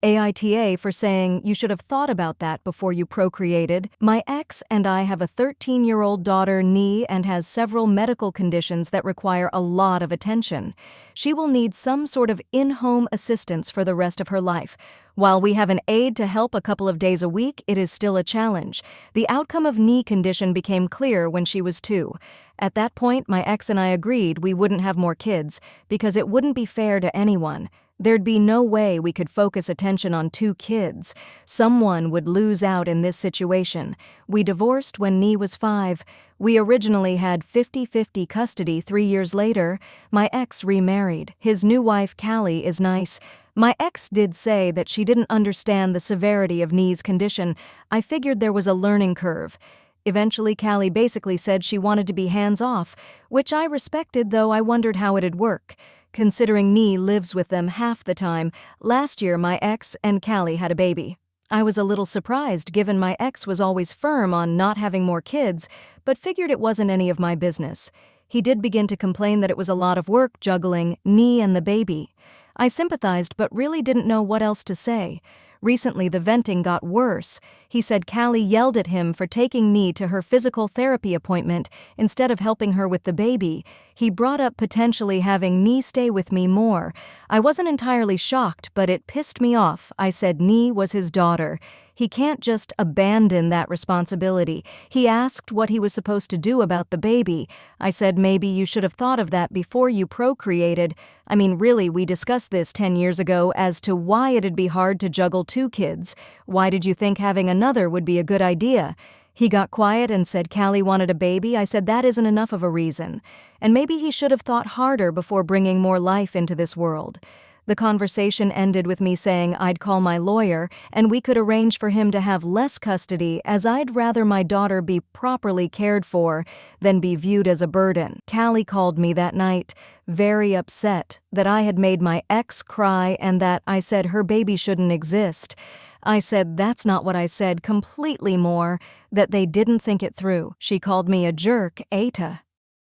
AITA for saying you should have thought about that before you procreated. My ex and I have a 13-year-old daughter, Nee, and has several medical conditions that require a lot of attention. She will need some sort of in-home assistance for the rest of her life. While we have an aide to help a couple of days a week, it is still a challenge. The outcome of Nee condition became clear when she was 2. At that point, my ex and I agreed we wouldn't have more kids because it wouldn't be fair to anyone. There'd be no way we could focus attention on 2 kids. Someone would lose out in this situation. We divorced when Nee was 5. We originally had 50-50 custody 3 years later. My ex remarried. His new wife, Callie, is nice. My ex did say that she didn't understand the severity of Nee's condition. I figured there was a learning curve. Eventually, Callie basically said she wanted to be hands-off, which I respected, though I wondered how it'd work. Considering Nee lives with them half the time, last year my ex and Callie had a baby. I was a little surprised given my ex was always firm on not having more kids, but figured it wasn't any of my business. He did begin to complain that it was a lot of work juggling Nee and the baby. I sympathized but really didn't know what else to say. Recently, the venting got worse. He said Callie yelled at him for taking Nee to her physical therapy appointment instead of helping her with the baby. He brought up potentially having Nee stay with me more. I wasn't entirely shocked, but it pissed me off. I said Nee was his daughter. He can't just abandon that responsibility. He asked what he was supposed to do about the baby. I said maybe you should have thought of that before you procreated. I mean, really, we discussed this 10 years ago as to why it'd be hard to juggle 2 kids. Why did you think having another would be a good idea? He got quiet and said Callie wanted a baby. I said that isn't enough of a reason. And maybe he should have thought harder before bringing more life into this world. The conversation ended with me saying I'd call my lawyer and we could arrange for him to have less custody, as I'd rather my daughter be properly cared for than be viewed as a burden. Callie called me that night, very upset that I had made my ex cry and that I said her baby shouldn't exist. I said that's not what I said, completely more, that they didn't think it through. She called me a jerk, AITA.